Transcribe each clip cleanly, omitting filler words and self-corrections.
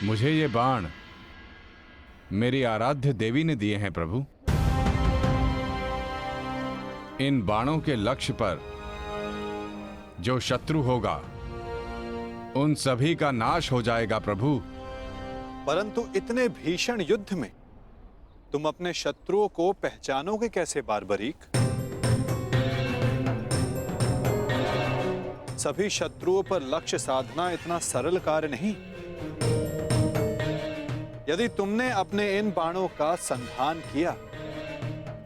मुझे ये बाण मेरी आराध्य देवी ने दिए हैं प्रभु। इन बाणों के लक्ष्य पर जो शत्रु होगा उन सभी का नाश हो जाएगा प्रभु। परंतु इतने भीषण युद्ध में तुम अपने शत्रुओं को पहचानोगे कैसे बार्बरीक? सभी शत्रुओं पर लक्ष्य साधना इतना सरल कार्य नहीं। यदि तुमने अपने इन बाणों का संधान किया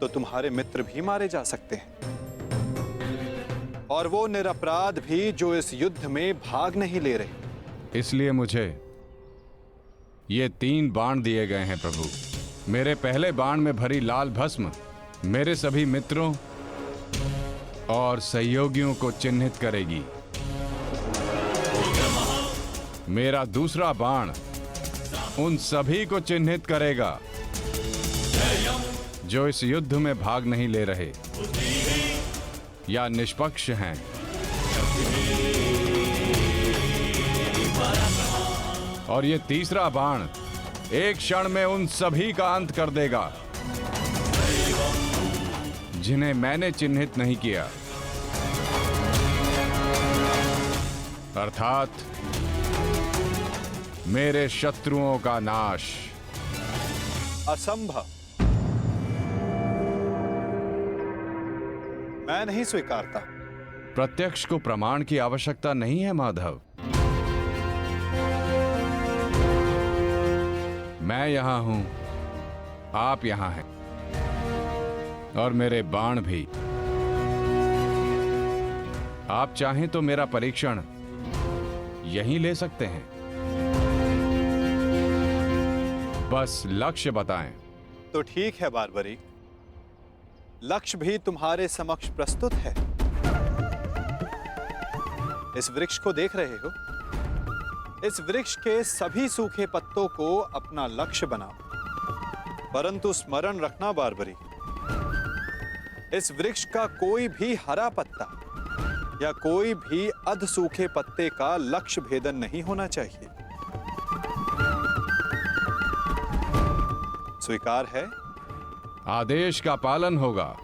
तो तुम्हारे मित्र भी मारे जा सकते हैं, और वो निरपराध भी जो इस युद्ध में भाग नहीं ले रहे। इसलिए मुझे ये 3 बाण दिए गए हैं प्रभु। मेरे पहले बाण में भरी लाल भस्म मेरे सभी मित्रों और सहयोगियों को चिन्हित करेगी। मेरा दूसरा बाण उन सभी को चिन्हित करेगा जो इस युद्ध में भाग नहीं ले रहे या निष्पक्ष हैं। और ये तीसरा बाण एक क्षण में उन सभी का अंत कर देगा जिन्हें मैंने चिन्हित नहीं किया, अर्थात मेरे शत्रुओं का नाश। असंभव, मैं नहीं स्वीकारता। प्रत्यक्ष को प्रमाण की आवश्यकता नहीं है माधव। मैं यहां हूं, आप यहां हैं, और मेरे बाण भी। आप चाहें तो मेरा परीक्षण यहीं ले सकते हैं। बस लक्ष्य बताएं। तो ठीक है बार्बरीक, लक्ष्य भी तुम्हारे समक्ष प्रस्तुत है। इस वृक्ष को देख रहे हो? इस वृक्ष के सभी सूखे पत्तों को अपना लक्ष्य बनाओ। परंतु स्मरण रखना बार्बरीक, इस वृक्ष का कोई भी हरा पत्ता या कोई भी अध सूखे पत्ते का लक्ष्य भेदन नहीं होना चाहिए। स्वीकार है? आदेश का पालन होगा।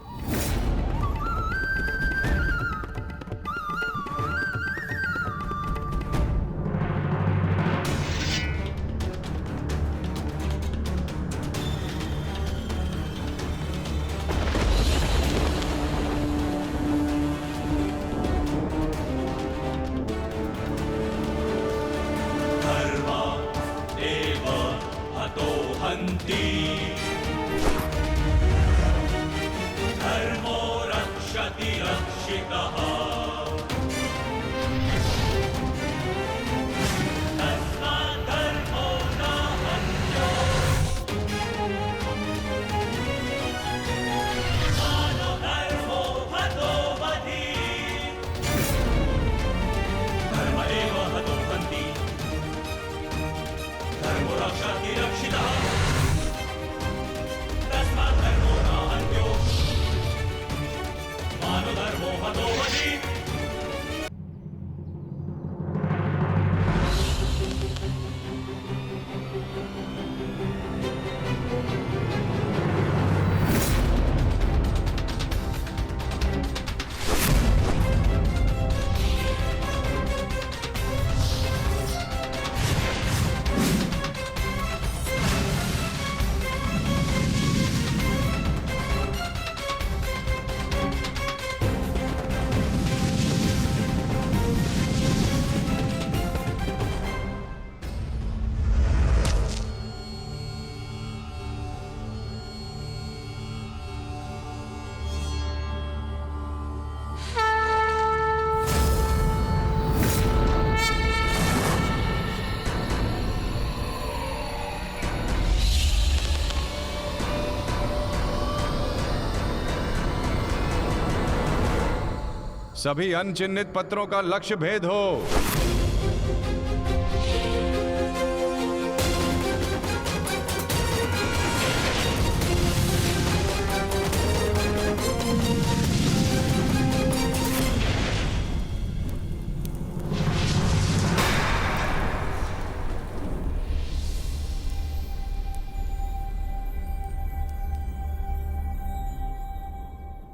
सभी अनचिन्हित पत्रों का लक्ष्य भेद हो।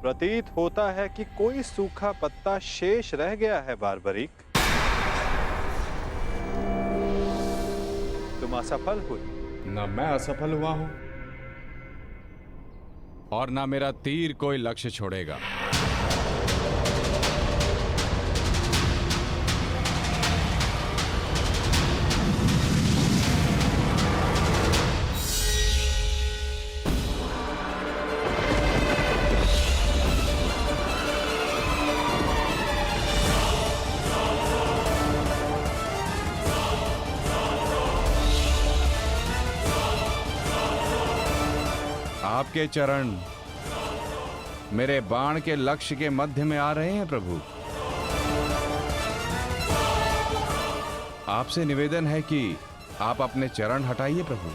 प्रतीत होता है कि कोई सूखा पत्ता शेष रह गया है बारबरीक। तुम असफल हुए। न मैं असफल हुआ हूं और ना मेरा तीर कोई लक्ष्य छोड़ेगा। आपके चरण मेरे बाण के लक्ष्य के मध्य में आ रहे हैं प्रभु। आपसे निवेदन है कि आप अपने चरण हटाइए प्रभु,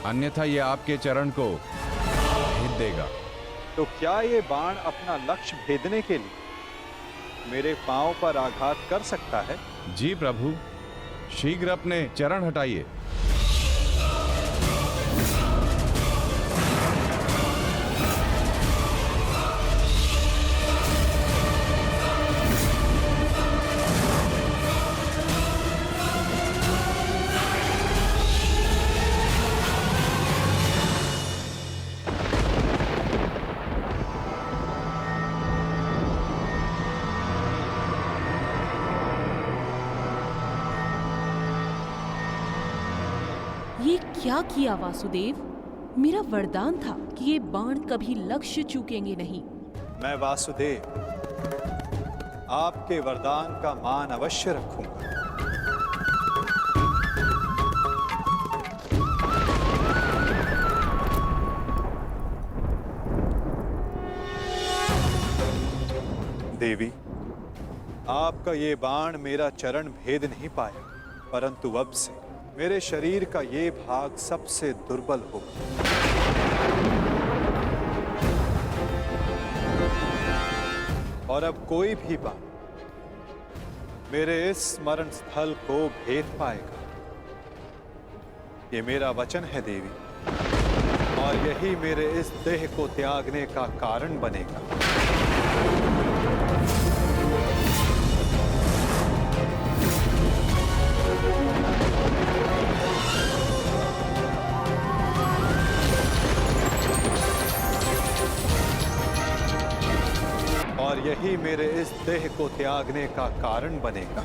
अन्यथा यह आपके चरण को भेद देगा। तो क्या ये बाण अपना लक्ष्य भेदने के लिए मेरे पांव पर आघात कर सकता है? जी प्रभु, शीघ्र अपने चरण हटाइए। ये क्या किया वासुदेव? मेरा वरदान था कि ये बाण कभी लक्ष्य चूकेंगे नहीं। मैं वासुदेव आपके वरदान का मान अवश्य रखूंगा। देवी, आपका ये बाण मेरा चरण भेद नहीं पाया, परंतु अब से मेरे शरीर का ये भाग सबसे दुर्बल होगा। और अब कोई भी बाण मेरे इस स्मरण स्थल को भेद पाएगा। ये मेरा वचन है देवी, और यही मेरे इस देह को त्यागने का कारण बनेगा। और यही मेरे इस देह को त्यागने का कारण बनेगा।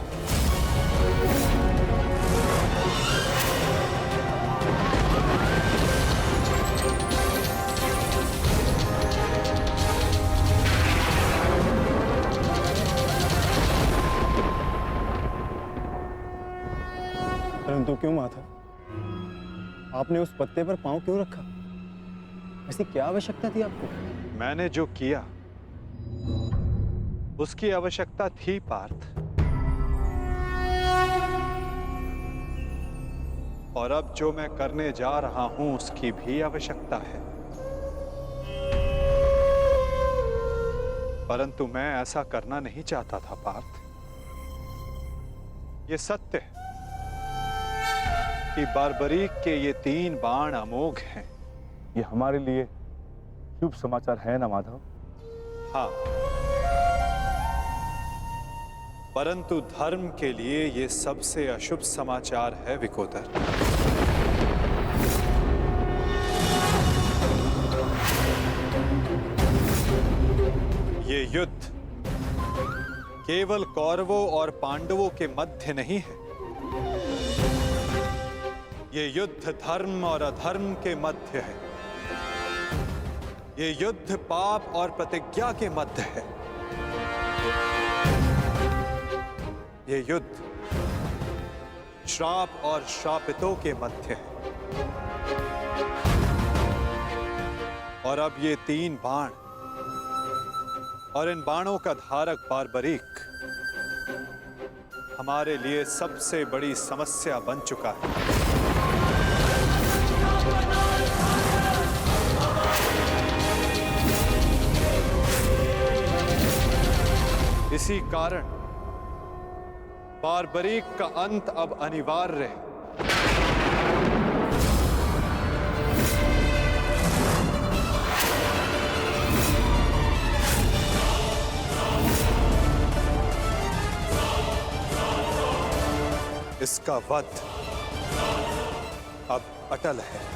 परंतु क्यों माता? आपने उस पत्ते पर पांव क्यों रखा? ऐसी क्या आवश्यकता थी आपको? मैंने जो किया उसकी आवश्यकता थी पार्थ, और अब जो मैं करने जा रहा हूं उसकी भी आवश्यकता है। परंतु मैं ऐसा करना नहीं चाहता था पार्थ। ये सत्य है कि बारबरीक के ये 3 बाण अमोघ हैं। ये हमारे लिए शुभ समाचार है ना माधव? हाँ, परंतु धर्म के लिए ये सबसे अशुभ समाचार है विकोदर। ये युद्ध केवल कौरवों और पांडवों के मध्य नहीं है। ये युद्ध धर्म और अधर्म के मध्य है। ये युद्ध पाप और प्रतिज्ञा के मध्य है। ये युद्ध श्राप और श्रापितों के मध्य है। और अब ये 3 बाण और इन बाणों का धारक बारबरीक हमारे लिए सबसे बड़ी समस्या बन चुका है। इसी कारण बारबरीक का अंत अब अनिवार्य है। इसका वध अब अटल है।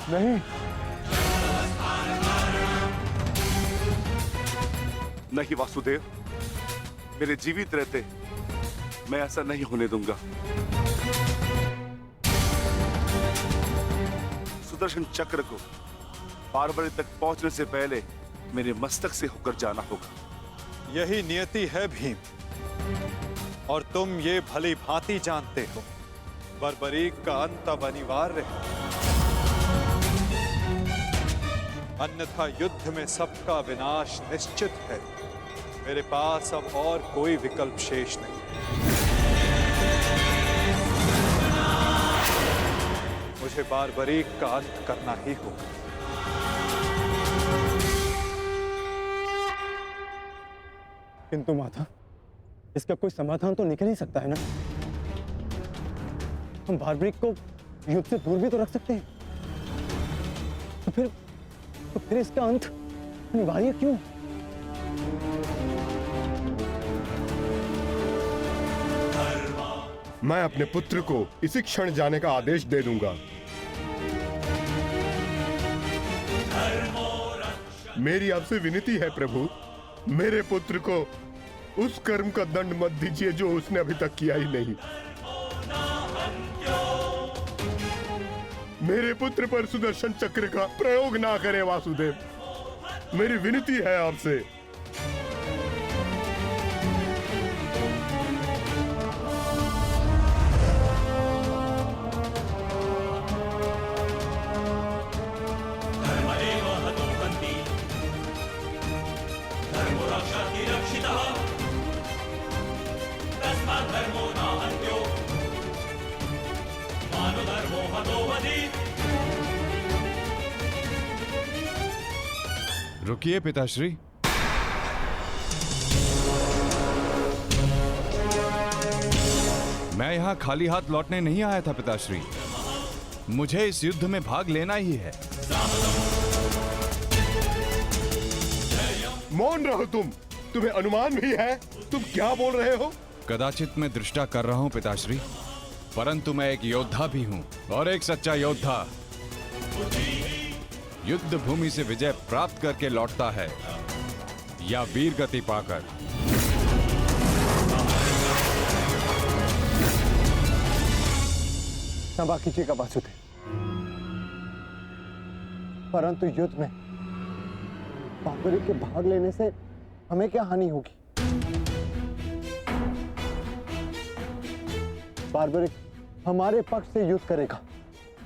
नहीं, नहीं वासुदेव, मेरे जीवित रहते मैं ऐसा नहीं होने दूंगा। सुदर्शन चक्र को बारबरी तक पहुंचने से पहले मेरे मस्तक से होकर जाना होगा। यही नियति है भीम, और तुम ये भली भांति जानते हो। बर्बरीक का अंत अब अनिवार्य है, अन्यथा युद्ध में सबका विनाश निश्चित है। मेरे पास अब और कोई विकल्प शेष नहीं। मुझे बारबरीक का अंत करना ही होगा। किंतु माता, इसका कोई समाधान तो निकल ही सकता है ना। हम बारबरीक को युद्ध से दूर भी तो रख सकते हैं। तो फिर इसका अंत अनिवार्य क्यों? मैं अपने पुत्र को इसी क्षण जाने का आदेश दे दूंगा। मेरी आपसे विनती है प्रभु, मेरे पुत्र को उस कर्म का दंड मत दीजिए जो उसने अभी तक किया ही नहीं। मेरे पुत्र पर सुदर्शन चक्र का प्रयोग ना करें वासुदेव, मेरी विनती है आपसे। रुकिए पिताश्री। मैं यहां खाली हाथ लौटने नहीं आया था पिताश्री, मुझे इस युद्ध में भाग लेना ही है। मौन रहो तुम, तुम्हें अनुमान भी है तुम क्या बोल रहे हो? कदाचित मैं दृष्टा कर रहा हूं पिताश्री, परंतु मैं एक योद्धा भी हूं, और एक सच्चा योद्धा युद्ध भूमि से विजय प्राप्त करके लौटता है या वीर गति पाकर। क्षमा कीजिएगा वासुदेव, परंतु युद्ध में बारबरीक के भाग लेने से हमें क्या हानि होगी? बारबरीक हमारे पक्ष से युद्ध करेगा,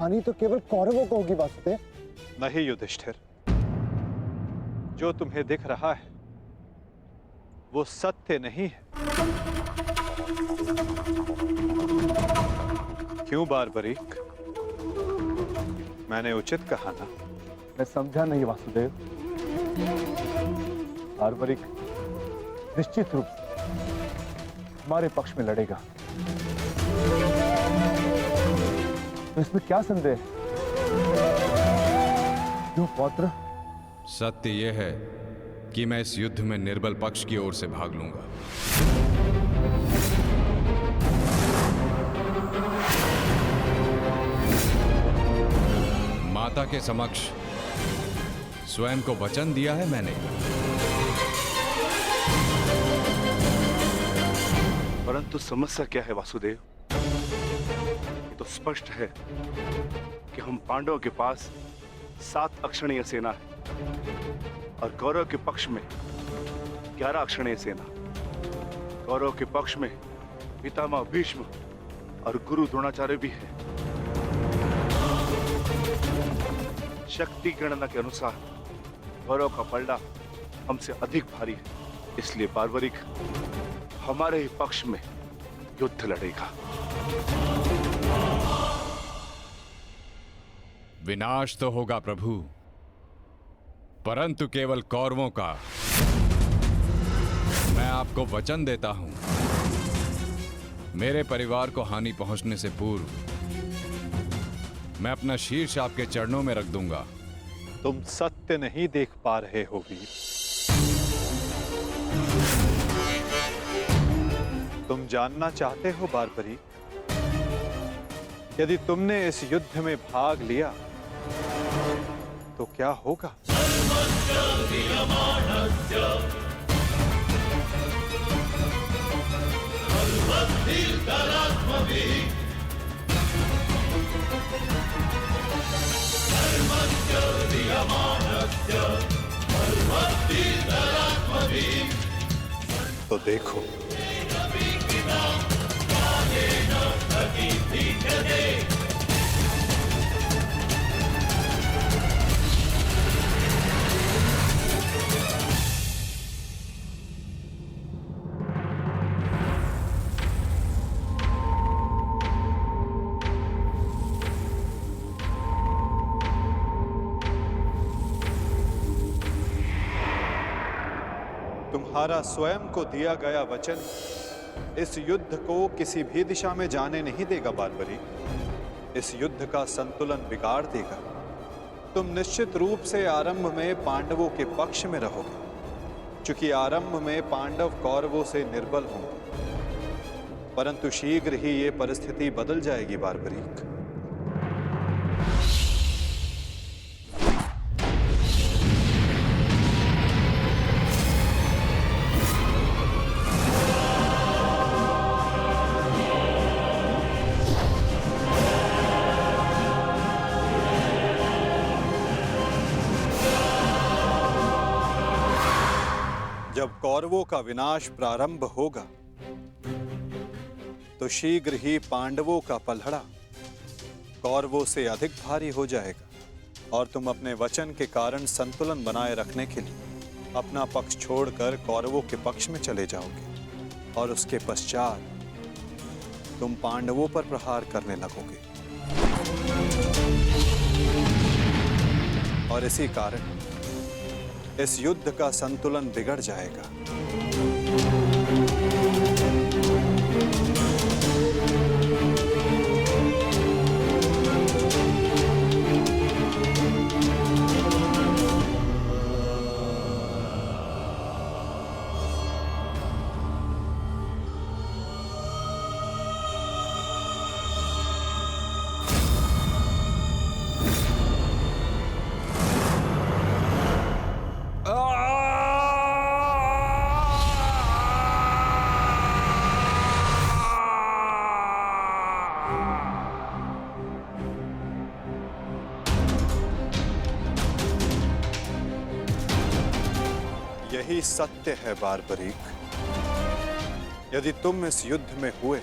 हानि तो केवल कौरवों को होगी वासुदेव। नहीं युधिष्ठिर, जो तुम्हें दिख रहा है वो सत्य नहीं है। क्यों बारबरीक, मैंने उचित कहा ना? मैं समझा नहीं वासुदेव। बारबरीक निश्चित रूप से हमारे पक्ष में लड़ेगा, तो इसमें क्या संदेह है? क्यों पौत्र? सत्य यह है कि मैं इस युद्ध में निर्बल पक्ष की ओर से भाग लूंगा। माता के समक्ष स्वयं को वचन दिया है मैंने। परंतु समस्या क्या है वासुदेव? ये तो स्पष्ट है कि हम पांडवों के पास 7 अक्षणीय सेना है और कौरव के पक्ष में 11 अक्षणीय सेना। कौरव के पक्ष में पितामह भीष्म, और गुरु द्रोणाचार्य भी है। शक्ति गणना के अनुसार कौरव का पलड़ा हमसे अधिक भारी है, इसलिए बार्बरिक हमारे ही पक्ष में युद्ध लड़ेगा। विनाश तो होगा प्रभु, परंतु केवल कौरवों का। मैं आपको वचन देता हूं, मेरे परिवार को हानि पहुंचने से पूर्व मैं अपना शीर्ष आपके चरणों में रख दूंगा। तुम सत्य नहीं देख पा रहे हो वीर। तुम जानना चाहते हो बार्बरी, यदि तुमने इस युद्ध में भाग लिया तो क्या होगा? तो देखो, तुम्हारा स्वयं को दिया गया वचन इस युद्ध को किसी भी दिशा में जाने नहीं देगा बार्बरी। इस युद्ध का संतुलन बिगाड़ देगा। तुम निश्चित रूप से आरंभ में पांडवों के पक्ष में रहोगे, क्योंकि आरंभ में पांडव कौरवों से निर्बल होंगे, परंतु शीघ्र ही ये परिस्थिति बदल जाएगी बार्बरीक। जब कौरवों का विनाश प्रारंभ होगा तो शीघ्र ही पांडवों का पलड़ा कौरवों से अधिक भारी हो जाएगा और तुम अपने वचन के कारण संतुलन बनाए रखने के लिए अपना पक्ष छोड़कर कौरवों के पक्ष में चले जाओगे और उसके पश्चात तुम पांडवों पर प्रहार करने लगोगे। और इसी कारण इस युद्ध का संतुलन बिगड़ जाएगा। यही सत्य है बार्बरीक। यदि तुम इस युद्ध में हुए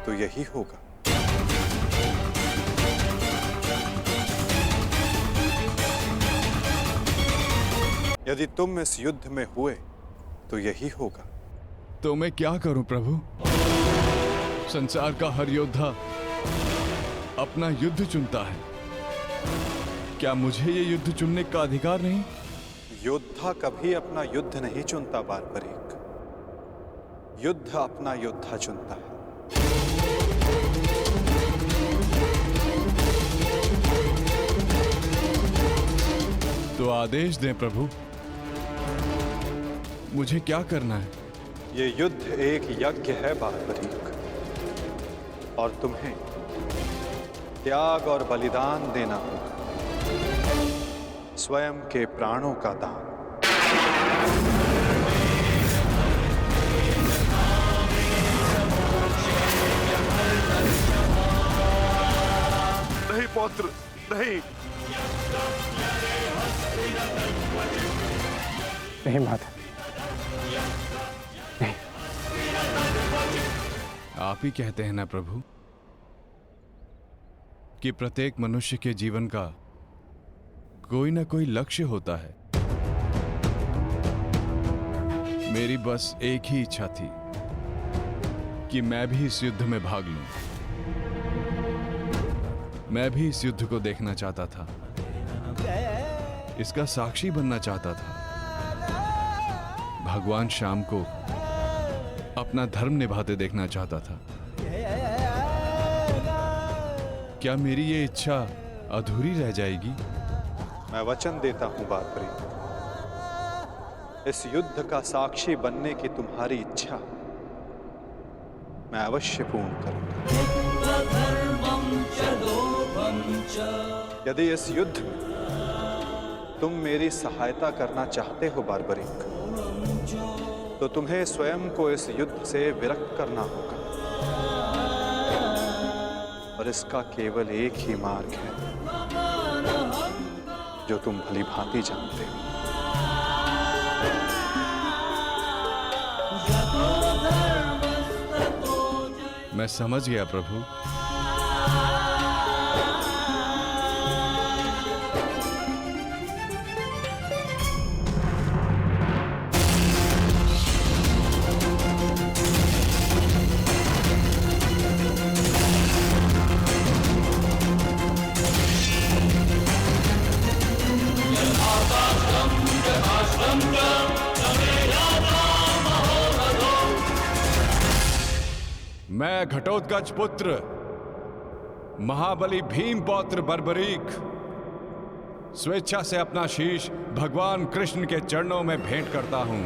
तो यही होगा। यदि तुम इस युद्ध में हुए तो यही होगा। तो मैं क्या करूं प्रभु? संसार का हर योद्धा अपना युद्ध चुनता है, क्या मुझे ये युद्ध चुनने का अधिकार नहीं? योद्धा कभी अपना युद्ध नहीं चुनता बार्बरीक, युद्ध अपना योद्धा चुनता है। तो आदेश दें प्रभु, मुझे क्या करना है? ये युद्ध एक यज्ञ है बार्बरीक, और तुम्हें त्याग और बलिदान देना होगा, स्वयं के प्राणों का दान। नहीं पौत्र, नहीं। नहीं माता, नहीं। आप ही कहते हैं ना प्रभु कि प्रत्येक मनुष्य के जीवन का कोई ना कोई लक्ष्य होता है। मेरी बस एक ही इच्छा थी कि मैं भी इस युद्ध में भाग लूं। मैं भी इस युद्ध को देखना चाहता था, इसका साक्षी बनना चाहता था। भगवान श्याम को अपना धर्म निभाते देखना चाहता था। क्या मेरी ये इच्छा अधूरी रह जाएगी? मैं वचन देता हूं बारबरी, इस युद्ध का साक्षी बनने की तुम्हारी इच्छा मैं अवश्य पूर्ण करूंगा। यदि इस युद्ध में तुम मेरी सहायता करना चाहते हो बारबरिक, तो तुम्हें स्वयं को इस युद्ध से विरक्त करना होगा। और इसका केवल एक ही मार्ग है जो तुम भली भांति जानते हो। मैं समझ गया प्रभु। मैं घटोत्कच पुत्र महाबली भीम पौत्र बर्बरीक स्वेच्छा से अपना शीश भगवान कृष्ण के चरणों में भेंट करता हूं।